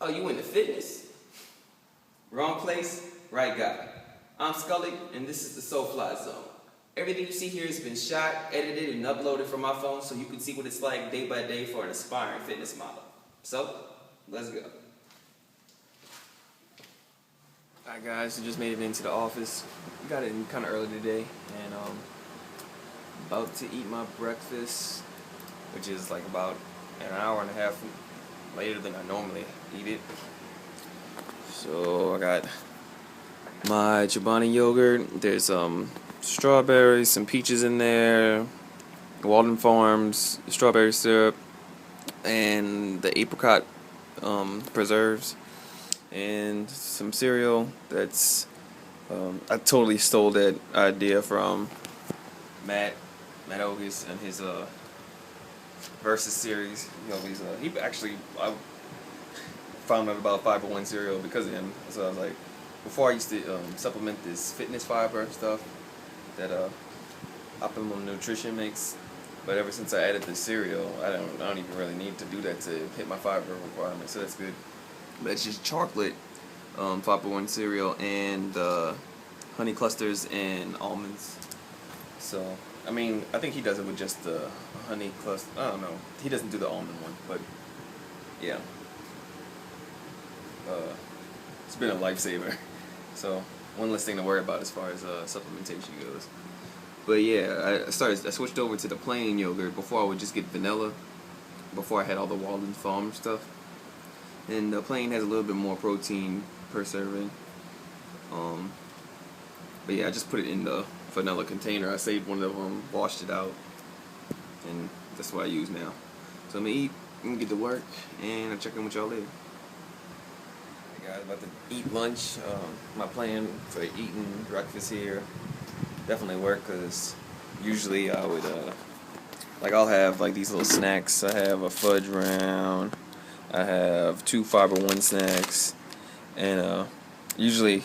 Oh, you into fitness? Wrong place, right guy. I'm Scully, and this is the SoFly Zone. Everything you see here has been shot, edited, and uploaded from my phone so you can see what it's like day by day for an aspiring fitness model. So, let's go. Alright guys, we just made it into the office. We got it in kind of early today, and about to eat my breakfast, which is like about an hour and a half later than I normally eat it. So I got my Chobani yogurt. There's strawberries, some peaches in there, Walden Farms strawberry syrup, and the apricot preserves, and some cereal. That's I totally stole that idea from Matt Ogus and his Versus series. You know, he actually, I found out about Fiber One cereal because of him. So I was like, before I used to supplement this fitness fiber stuff that Optimum Nutrition makes, but ever since I added the cereal, I don't even really need to do that to hit my fiber requirement. So that's good. But it's just chocolate, Fiber One cereal, and honey clusters and almonds. So I mean, I think he does it with just the honey cluster. I don't know. He doesn't do the almond one, but yeah. It's been a lifesaver. So one less thing to worry about as far as supplementation goes. But yeah, I switched over to the plain yogurt. Before I would just get vanilla. Before I had all the Walden Farm stuff. And the plain has a little bit more protein per serving. But yeah, I just put it in the vanilla container. I saved one of them, washed it out, and that's what I use now. So I'm gonna eat, I'm gonna get to work, and I'll check in with y'all later. Hey guys, about to eat lunch. My plan for eating breakfast here definitely work, because usually I would I'll have like these little snacks. I have a fudge round, I have 2 Fiber One snacks, and usually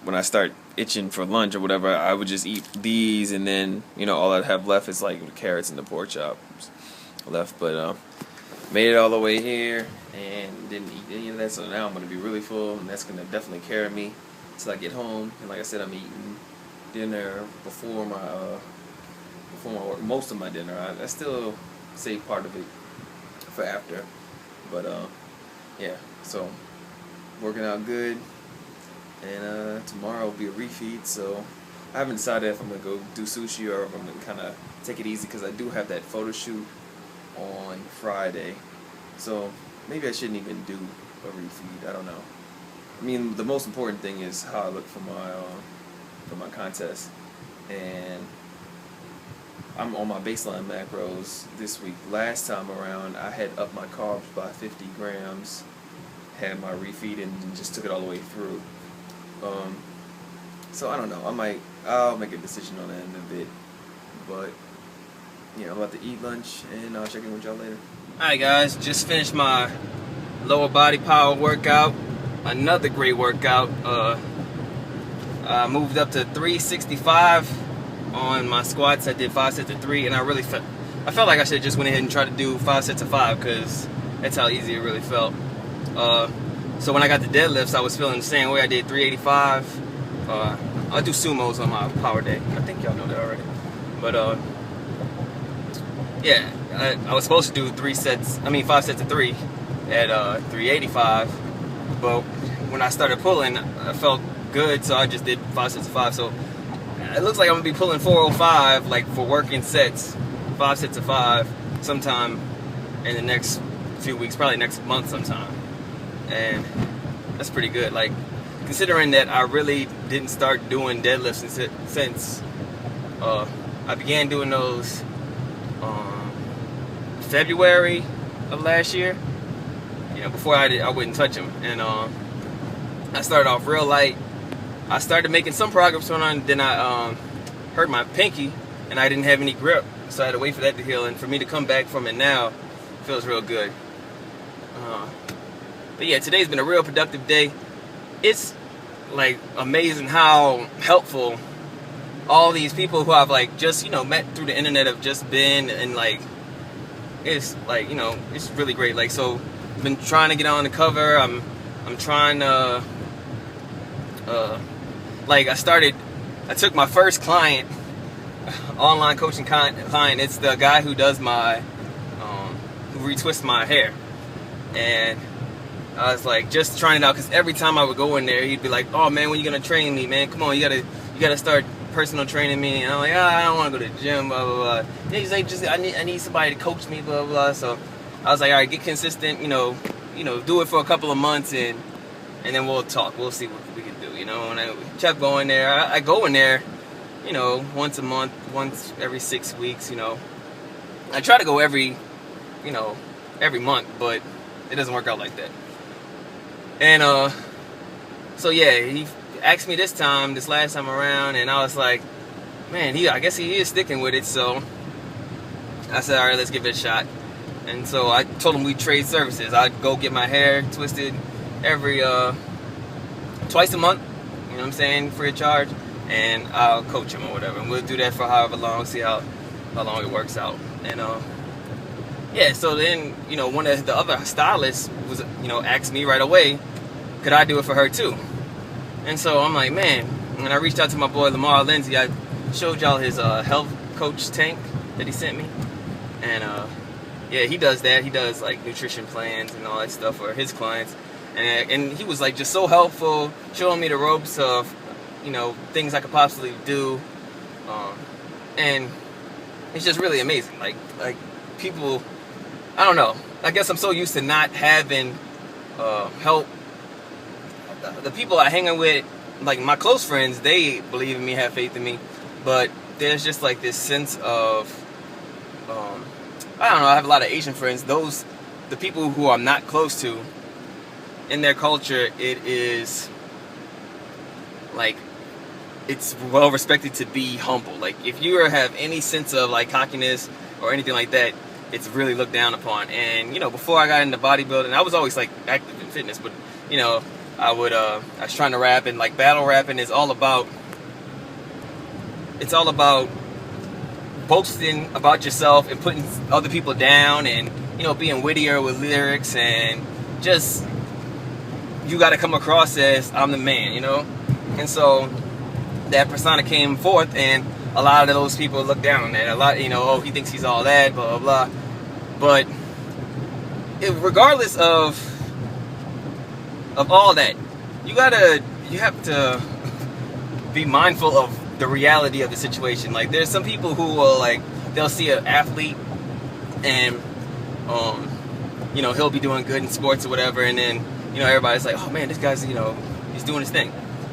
when I start itching for lunch or whatever, I would just eat these, and then, you know, all I'd have left is like the carrots and the pork chops left. But made it all the way here and didn't eat any of that, so now I'm gonna be really full, and that's gonna definitely carry me till I get home. And like I said, I'm eating dinner before my work, most of my dinner. I still save part of it for after, but yeah, so working out good. And tomorrow will be a refeed, so I haven't decided if I'm going to go do sushi or if I'm going to kind of take it easy, because I do have that photo shoot on Friday. So maybe I shouldn't even do a refeed. I don't know. I mean, the most important thing is how I look for my contest. And I'm on my baseline macros this week. Last time around, I had upped my carbs by 50 grams, had my refeed, and just took it all the way through. So I don't know. I'll make a decision on that in a bit. But yeah, I'm about to eat lunch, and I'll check in with y'all later. Alright guys, just finished my lower body power workout. Another great workout. I moved up to 365 on my squats. I did 5 sets of 3, and I felt like I should have just went ahead and tried to do 5 sets of 5, because that's how easy it really felt. So when I got the deadlifts, I was feeling the same way. I did 385. I'll do sumos on my power day. I think y'all know that already. But yeah, I was supposed to do 5 sets of 3 at 385. But when I started pulling, I felt good, so I just did 5 sets of 5. So it looks like I'm gonna be pulling 405, like for working sets, 5 sets of 5, sometime in the next few weeks, probably next month sometime. And that's pretty good, like, considering that I really didn't start doing deadlifts since I began doing those February of last year. You know, before I wouldn't touch them. And I started off real light. I started making some progress on, then I hurt my pinky, and I didn't have any grip, so I had to wait for that to heal. And for me to come back from it now feels real good. But yeah, today's been a real productive day. It's like amazing how helpful all these people who I've like just, you know, met through the internet have just been, and like it's like, you know, it's really great. Like, so been trying to get on the cover. I'm trying to like I took my first client, online coaching client. It's the guy who does my who retwists my hair, and I was like just trying it out, because every time I would go in there, he'd be like, "Oh man, when you gonna train me, man? Come on, you gotta start personal training me." And I'm like, I don't want to go to the gym, blah blah blah. And he's like, I need somebody to coach me, blah blah blah. So I was like, all right, get consistent, do it for a couple of months, and then we'll talk. We'll see what we can do, And I kept going there. I go in there, once a month, once every 6 weeks, I try to go every month, but it doesn't work out like that. And so yeah, he asked me this last time around, and I was like, man, I guess he is sticking with it. So I said, all right, let's give it a shot. And so I told him we'd trade services. I'd go get my hair twisted every twice a month, free of charge, and I'll coach him or whatever. And we'll do that for however long, see how long it works out. And yeah, so then, one of the other stylists was, asked me right away, could I do it for her too? And so I'm like, man, when I reached out to my boy Lamar Lindsay, I showed y'all his health coach tank that he sent me. And yeah, he does that. He does like nutrition plans and all that stuff for his clients. And he was like just so helpful, showing me the ropes of, things I could possibly do. And it's just really amazing. Like people, I don't know. I guess I'm so used to not having help. The people I hang out with, like my close friends, they believe in me, have faith in me. But there's just like this sense of, I don't know, I have a lot of Asian friends. The people who I'm not close to, in their culture, it is like, it's well respected to be humble. Like if you have any sense of like cockiness or anything like that, it's really looked down upon. And before I got into bodybuilding, I was always like active in fitness, but I was trying to rap, and like battle rapping is all about, it's all about boasting about yourself and putting other people down, and being wittier with lyrics, and just, you got to come across as I'm the man, and so that persona came forth, and a lot of those people look down on that. A lot, oh, he thinks he's all that, blah blah blah. But regardless of all that, you have to be mindful of the reality of the situation. Like there's some people who will like, they'll see an athlete, and he'll be doing good in sports or whatever, and then everybody's like, oh man, this guy's he's doing his thing.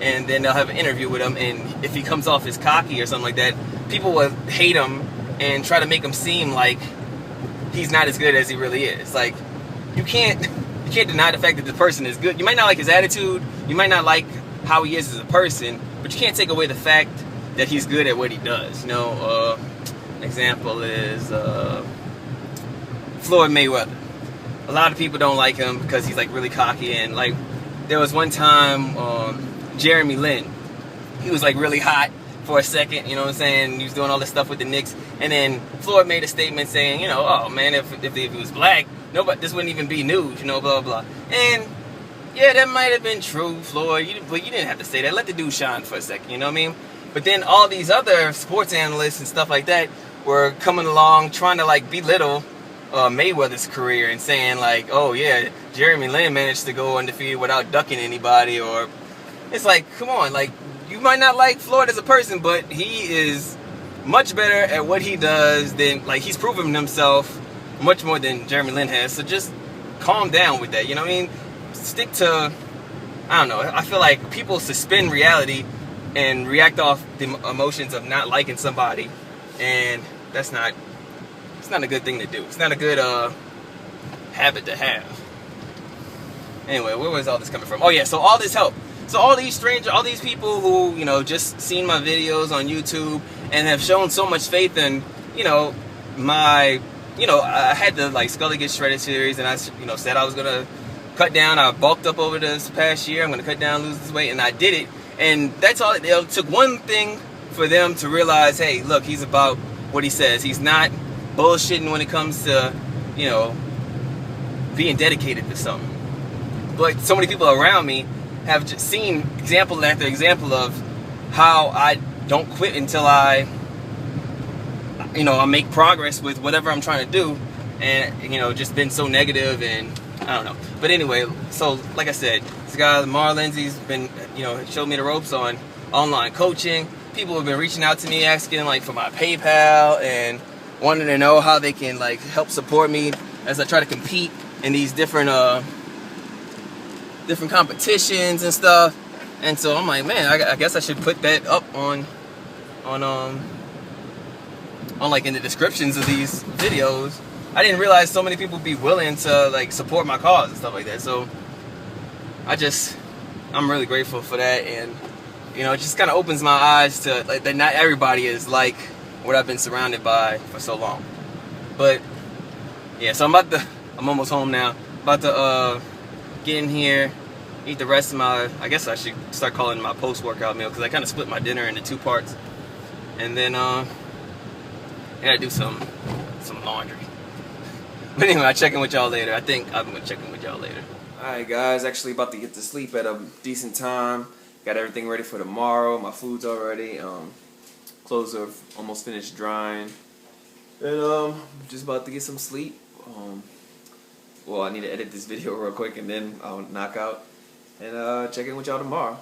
And then they'll have an interview with him, and if he comes off as cocky or something like that, people will hate him and try to make him seem like he's not as good as he really is. Like you can't deny the fact that the person is good. You might not like his attitude, you might not like how he is as a person, but you can't take away the fact that he's good at what he does. Example is Floyd Mayweather. A lot of people don't like him because he's like really cocky, and like there was one time Jeremy Lin, he was like really hot for a second, He was doing all this stuff with the Knicks, and then Floyd made a statement saying, oh man, if he was black, this wouldn't even be news, blah blah. And yeah, that might have been true, Floyd, but you didn't have to say that. Let the dude shine for a second, you know what I mean? But then all these other sports analysts and stuff like that were coming along trying to like belittle Mayweather's career and saying like, oh yeah, Jeremy Lin managed to go undefeated without ducking anybody. Or it's like, come on, like you might not like Floyd as a person, but he is much better at what he does than, like, he's proven himself much more than Jeremy Lin has. So just calm down with that, you know what I mean? Stick to, I don't know, I feel like people suspend reality and react off the emotions of not liking somebody, and it's not a good thing to do. It's not a good habit to have. Anyway, where was all this coming from? Oh yeah, so all this help. So all these people who, just seen my videos on YouTube and have shown so much faith in, I had the like Scully Gets Shredded series, and I, said I was gonna cut down. I bulked up over this past year. I'm gonna cut down, lose this weight, and I did it. And that's all. It took one thing for them to realize, hey, look, he's about what he says. He's not bullshitting when it comes to, being dedicated to something. But so many people around me have just seen example after example of how I don't quit until I make progress with whatever I'm trying to do, and just been so negative, and I don't know. But anyway, so like I said, this guy Lamar Lindsay's been showed me the ropes on online coaching. People have been reaching out to me asking like for my PayPal and wanting to know how they can like help support me as I try to compete in these different competitions and stuff. And so I'm like, man, I guess I should put that up on like in the descriptions of these videos. I didn't realize so many people would be willing to like support my cause and stuff like that. So I'm really grateful for that, and it just kind of opens my eyes to like that not everybody is like what I've been surrounded by for so long. But yeah, so I'm almost home now. About to get in here, eat the rest of my, I guess I should start calling it my post-workout meal, because I kind of split my dinner into 2 parts. And then I gotta do some laundry. But anyway, I'll check in with y'all later. I think I'm gonna check in with y'all later. Alright guys, actually about to get to sleep at a decent time. Got everything ready for tomorrow. My food's all ready. Clothes are almost finished drying. And just about to get some sleep. Well, I need to edit this video real quick and then I'll knock out and check in with y'all tomorrow.